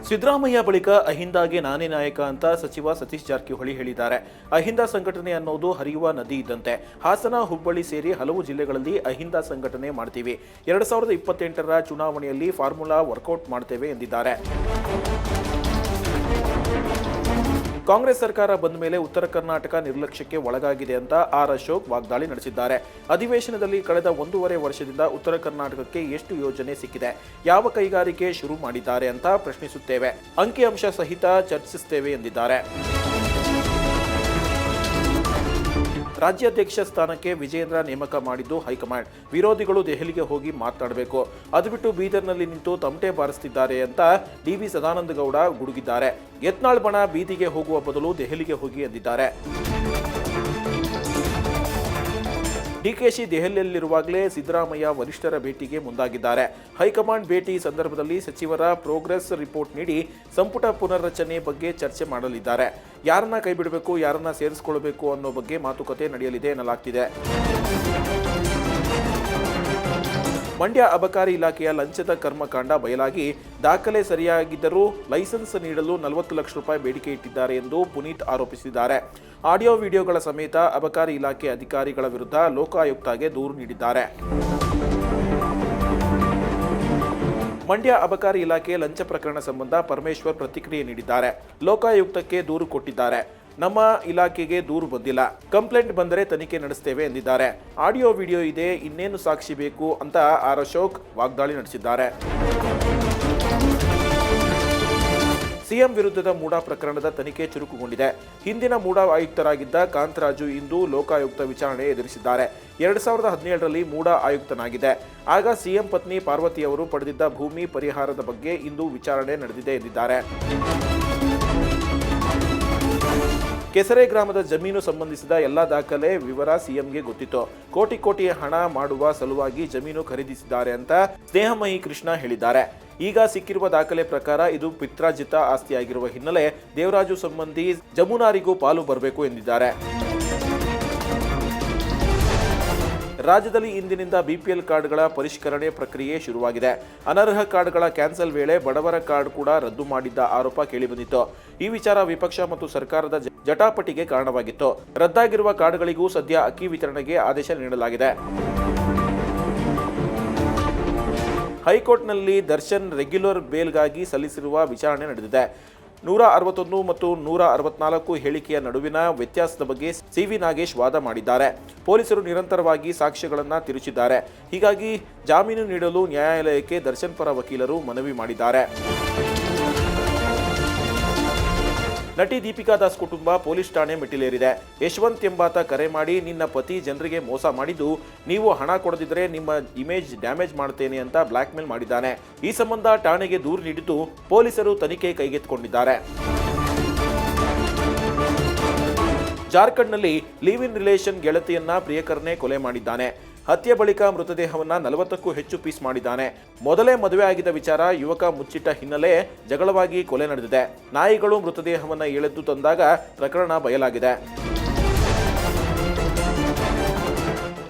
ಸಿದ್ದರಾಮಯ್ಯ ಬಳಿಕ ಅಹಿಂದಾಗೆ ನಾನೇ ನಾಯಕ ಅಂತ ಸಚಿವ ಸತೀಶ್ ಜಾರಕಿಹೊಳಿ ಹೇಳಿದ್ದಾರೆ. ಅಹಿಂದ ಸಂಘಟನೆ ಅನ್ನೋದು ಹರಿಯುವ ನದಿ ಇದ್ದಂತೆ. ಹಾಸನ, ಹುಬ್ಬಳ್ಳಿ ಸೇರಿ ಹಲವು ಜಿಲ್ಲೆಗಳಲ್ಲಿ ಅಹಿಂದ ಸಂಘಟನೆ ಮಾಡ್ತೀವಿ. 2028ರ ಚುನಾವಣೆಯಲ್ಲಿ ಫಾರ್ಮುಲಾ ವರ್ಕೌಟ್ ಮಾಡ್ತೇವೆ ಎಂದಿದ್ದಾರೆ. ಕಾಂಗ್ರೆಸ್ ಸರ್ಕಾರ ಬಂದ ಮೇಲೆ ಉತ್ತರ ಕರ್ನಾಟಕ ನಿರ್ಲಕ್ಷ್ಯಕ್ಕೆ ಒಳಗಾಗಿದೆ ಅಂತ ಆರ್ ಅಶೋಕ್ ವಾಗ್ದಾಳಿ ನಡೆಸಿದ್ದಾರೆ. ಅಧಿವೇಶನದಲ್ಲಿ ಕಳೆದ 1.5 ವರ್ಷದಿಂದ ಉತ್ತರ ಕರ್ನಾಟಕಕ್ಕೆ ಎಷ್ಟು ಯೋಜನೆ ಸಿಕ್ಕಿದೆ, ಯಾವ ಕೈಗಾರಿಕೆ ಶುರು ಮಾಡಿದ್ದಾರೆ ಅಂತ ಪ್ರಶ್ನಿಸುತ್ತೇವೆ, ಅಂಕಿಅಂಶ ಸಹಿತ ಚರ್ಚಿಸುತ್ತೇವೆ ಎಂದಿದ್ದಾರೆ. ರಾಜ್ಯಾಧ್ಯಕ್ಷ ಸ್ಥಾನಕ್ಕೆ ವಿಜೇಂದ್ರ ನೇಮಕ ಮಾಡಿದ್ದು ಹೈಕಮಾಂಡ್. ವಿರೋಧಿಗಳು ದೆಹಲಿಗೆ ಹೋಗಿ ಮಾತನಾಡಬೇಕು, ಅದು ಬಿಟ್ಟು ಬೀದರ್ನಲ್ಲಿ ನಿಂತು ತಮಟೆ ಬಾರಿಸುತ್ತಿದ್ದಾರೆ ಅಂತ ಡಿ.ವಿ. ಸದಾನಂದಗೌಡ ಗುಡುಗಿದ್ದಾರೆ. ಯತ್ನಾಳ್ ಬಣ ಬೀದಿಗೆ ಹೋಗುವ ಬದಲು ದೆಹಲಿಗೆ ಹೋಗಿ ಎಂದಿದ್ದಾರೆ. ಡಿಕೆಶಿ ದೆಹಲಿಯಲ್ಲಿರುವಾಗಲೇ ಸಿದ್ದರಾಮಯ್ಯ ವರಿಷ್ಠರ ಭೇಟಿಗೆ ಮುಂದಾಗಿದ್ದಾರೆ. ಹೈಕಮಾಂಡ್ ಭೇಟಿ ಸಂದರ್ಭದಲ್ಲಿ ಸಚಿವರ ಪ್ರೋಗ್ರೆಸ್ ರಿಪೋರ್ಟ್ ನೀಡಿ ಸಂಪುಟ ಪುನರ್ರಚನೆ ಬಗ್ಗೆ ಚರ್ಚೆ ಮಾಡಲಿದ್ದಾರೆ. ಯಾರನ್ನ ಕೈಬಿಡಬೇಕು, ಯಾರನ್ನ ಸೇರಿಸಿಕೊಳ್ಳಬೇಕು ಅನ್ನೋ ಬಗ್ಗೆ ಮಾತುಕತೆ ನಡೆಯಲಿದೆ ಎನ್ನಲಾಗ್ತಿದೆ. ಮಂಡ್ಯ ಅಬಕಾರಿ ಇಲಾಖೆಯ ಲಂಚದ ಕರ್ಮಕಾಂಡ ಬಯಲಾಗಿ ದಾಖಲೆ ಸರಿಯಾಗಿದ್ದರೂ ಲೈಸೆನ್ಸ್ ನೀಡಲು 40 ಲಕ್ಷ ರೂಪಾಯಿ ಬೇಡಿಕೆ ಇಟ್ಟಿದ್ದಾರೆ ಎಂದು ಪುನೀತ್ ಆರೋಪಿಸಿದ್ದಾರೆ. ಆಡಿಯೋ ವಿಡಿಯೋಗಳ ಸಮೇತ ಅಬಕಾರಿ ಇಲಾಖೆ ಅಧಿಕಾರಿಗಳ ವಿರುದ್ಧ ಲೋಕಾಯುಕ್ತಗೆ ದೂರು ನೀಡಿದ್ದಾರೆ. ಮಂಡ್ಯ ಅಬಕಾರಿ ಇಲಾಖೆ ಲಂಚ ಪ್ರಕರಣ ಸಂಬಂಧ ಪರಮೇಶ್ವರ್ ಪ್ರತಿಕ್ರಿಯೆ ನೀಡಿದ್ದಾರೆ. ಲೋಕಾಯುಕ್ತಕ್ಕೆ ದೂರು ಕೊಟ್ಟಿದ್ದಾರೆ. ನಮ್ಮ ಇಲಾಖೆಗೆ ದೂರು ಬಂದಿಲ್ಲ, ಕಂಪ್ಲೇಂಟ್ ಬಂದರೆ ತನಿಖೆ ನಡೆಸ್ತೇವೆ ಎಂದಿದ್ದಾರೆ. ಆಡಿಯೋ ವಿಡಿಯೋ ಇದೆ, ಇನ್ನೇನು ಸಾಕ್ಷಿ ಬೇಕು ಅಂತ ಆರ್ ಅಶೋಕ್ ವಾಗ್ದಾಳಿ ನಡೆಸಿದ್ದಾರೆ. ಸಿಎಂ ವಿರುದ್ಧದ ಮೂಡಾ ಪ್ರಕರಣದ ತನಿಖೆ ಚುರುಕುಗೊಂಡಿದೆ. ಹಿಂದಿನ ಮೂಡಾ ಆಯುಕ್ತರಾಗಿದ್ದ ಕಾಂತರಾಜು ಇಂದು ಲೋಕಾಯುಕ್ತ ವಿಚಾರಣೆ ಎದುರಿಸಿದ್ದಾರೆ. 2017ರಲ್ಲಿ ಮೂಡಾ ಆಯುಕ್ತನಾಗಿದೆ. ಆಗ ಸಿಎಂ ಪತ್ನಿ ಪಾರ್ವತಿಯವರು ಪಡೆದಿದ್ದ ಭೂಮಿ ಪರಿಹಾರದ ಬಗ್ಗೆ ಇಂದು ವಿಚಾರಣೆ ನಡೆದಿದೆ ಎಂದಿದ್ದಾರೆ. ಕೆಸರೆ ಗ್ರಾಮದ ಜಮೀನು ಸಂಬಂಧಿಸಿದ ಎಲ್ಲ ದಾಖಲೆ ವಿವರ ಸಿಎಂಗೆ ಗೊತ್ತಿತ್ತು. ಕೋಟಿ ಹಣ ಮಾಡುವ ಸಲುವಾಗಿ ಜಮೀನು ಖರೀದಿಸಿದ್ದಾರೆ ಅಂತ ಸ್ನೇಹಮಯಿ ಕೃಷ್ಣ ಹೇಳಿದ್ದಾರೆ. ಈಗ ಸಿಕ್ಕಿರುವ ದಾಖಲೆ ಪ್ರಕಾರ ಇದು ಪಿತ್ರಾರ್ಜಿತ ಆಸ್ತಿಯಾಗಿರುವ ಹಿನ್ನೆಲೆ ದೇವರಾಜು ಸಂಬಂಧಿ ಜಮುನಾರಿಗೂ ಪಾಲು ಬರಬೇಕು ಎಂದಿದ್ದಾರೆ. ರಾಜ್ಯದಲ್ಲಿ ಇಂದಿನಿಂದ ಬಿಪಿಎಲ್ ಕಾರ್ಡ್ಗಳ ಪರಿಷ್ಕರಣೆ ಪ್ರಕ್ರಿಯೆ ಶುರುವಾಗಿದೆ. ಅನರ್ಹ ಕಾರ್ಡ್ಗಳ ಕ್ಯಾನ್ಸಲ್ ವೇಳೆ ಬಡವರ ಕಾರ್ಡ್ ಕೂಡ ರದ್ದು ಮಾಡಿದ್ದ ಆರೋಪ ಕೇಳಿಬಂದಿತ್ತು. ಈ ವಿಚಾರ ವಿಪಕ್ಷ ಮತ್ತು ಸರ್ಕಾರದ ಜಟಾಪಟಿಗೆ ಕಾರಣವಾಗಿತ್ತು. ರದ್ದಾಗಿರುವ ಕಾರ್ಡ್ಗಳಿಗೂ ಸದ್ಯ ಅಕ್ಕಿ ವಿತರಣೆಗೆ ಆದೇಶ ನೀಡಲಾಗಿದೆ. ಹೈಕೋರ್ಟ್ನಲ್ಲಿ ದರ್ಶನ್ ರೆಗ್ಯುಲರ್ ಬೇಲ್ಗಾಗಿ ಸಲ್ಲಿಸಿರುವ ವಿಚಾರಣೆ ನಡೆದಿದೆ. 161 ಮತ್ತು 164 ಹೇಳಿಕೆಯ ನಡುವಿನ ವ್ಯತ್ಯಾಸದ ಬಗ್ಗೆ ಸಿ.ವಿ. ನಾಗೇಶ್ ವಾದ ಮಾಡಿದ್ದಾರೆ. ಪೊಲೀಸರು ನಿರಂತರವಾಗಿ ಸಾಕ್ಷ್ಯಗಳನ್ನು ತಿರುಚಿದ್ದಾರೆ. ಹೀಗಾಗಿ ಜಾಮೀನು ನೀಡಲು ನ್ಯಾಯಾಲಯಕ್ಕೆ ದರ್ಶನ್ ಪರ ವಕೀಲರು ಮನವಿ ಮಾಡಿದ್ದಾರೆ. ನಟಿ ದೀಪಿಕಾ ದಾಸ್ ಕುಟುಂಬ ಪೊಲೀಸ್ ಠಾಣೆ ಮೆಟ್ಟಿಲೇರಿದೆ. ಯಶವಂತ್ ಎಂಬಾತ ಕರೆ ಮಾಡಿ, ನಿನ್ನ ಪತಿ ಜನರಿಗೆ ಮೋಸ ಮಾಡಿದ್ದು, ನೀವು ಹಣ ಕೊಡದಿದ್ರೆ ನಿಮ್ಮ ಇಮೇಜ್ ಡ್ಯಾಮೇಜ್ ಮಾಡ್ತೇನೆ ಅಂತ ಬ್ಲಾಕ್ ಮೇಲ್ ಮಾಡಿದ್ದಾನೆ. ಈ ಸಂಬಂಧ ಠಾಣೆಗೆ ದೂರು ನೀಡಿದ್ದು ಪೊಲೀಸರು ತನಿಖೆ ಕೈಗೆತ್ತಿಕೊಂಡಿದ್ದಾರೆ. ಜಾರ್ಖಂಡ್ನಲ್ಲಿ ಲಿವ್ ಇನ್ ರಿಲೇಷನ್ ಗೆಳತಿಯನ್ನ ಪ್ರಿಯಕರನೇ ಕೊಲೆ ಮಾಡಿದ್ದಾನೆ. ಹತ್ಯೆ ಬಳಿಕ ಮೃತದೇಹವನ್ನ 40ಕ್ಕೂ ಹೆಚ್ಚು ಪೀಸ್ ಮಾಡಿದ್ದಾನೆ. ಮೊದಲೇ ಮದುವೆ ಆಗಿದ್ದ ವಿಚಾರ ಯುವಕ ಮುಚ್ಚಿಟ್ಟ ಹಿನ್ನೆಲೆ ಜಗಳವಾಗಿ ಕೊಲೆ ನಡೆದಿದೆ. ನಾಯಿಗಳು ಮೃತದೇಹವನ್ನ ಎಳೆದು ತಂದಾಗ ಪ್ರಕರಣ ಬಯಲಾಗಿದೆ.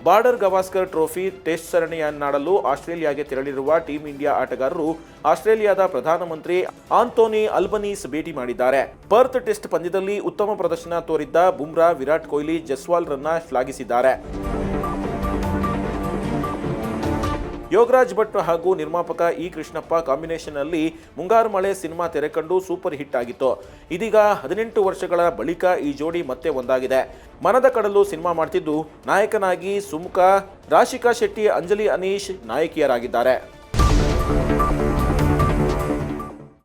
ಬಾರ್ಡರ್ ಗವಾಸ್ಕರ್ ಟ್ರೋಫಿ ಟೆಸ್ಟ್ ಸರಣಿಯನ್ನಾಡಲು ಆಸ್ಟ್ರೇಲಿಯಾಗೆ ತೆರಳಿರುವ ಟೀಂ ಇಂಡಿಯಾ ಆಟಗಾರರು ಆಸ್ಟ್ರೇಲಿಯಾದ ಪ್ರಧಾನಮಂತ್ರಿ ಆಂಥೋನಿ ಅಲ್ಬನೀಸ್ ಭೇಟಿ ಮಾಡಿದ್ದಾರೆ. ಪರ್ತ್ ಟೆಸ್ಟ್ ಪಂದ್ಯದಲ್ಲಿ ಉತ್ತಮ ಪ್ರದರ್ಶನ ತೋರಿದ್ದ ಬುಮ್ರಾ, ವಿರಾಟ್ ಕೊಹ್ಲಿ, ಜಸ್ವಾಲ್ ರನ್ನ ಶ್ಲಾಘಿಸಿದ್ದಾರೆ. ಯೋಗರಾಜ್ ಭಟ್ ಹಾಗೂ ನಿರ್ಮಾಪಕ ಇ ಕೃಷ್ಣಪ್ಪ ಕಾಂಬಿನೇಷನ್ ನಲ್ಲಿ ಮುಂಗಾರು ಮಳೆ ಸಿನಿಮಾ ತೆರೆಕಂಡು ಸೂಪರ್ ಹಿಟ್ ಆಗಿತ್ತು. ಇದೀಗ 18 ವರ್ಷಗಳ ಬಳಿಕ ಈ ಜೋಡಿ ಮತ್ತೆ ಒಂದಾಗಿದೆ. ಮನದ ಕಡಲು ಸಿನಿಮಾ ಮಾಡ್ತಿದ್ದು ನಾಯಕನಾಗಿ ಸುಮುಖ, ರಾಶಿಕಾ ಶೆಟ್ಟಿ, ಅಂಜಲಿ ಅನೀಶ್ ನಾಯಕಿಯರಾಗಿದ್ದಾರೆ.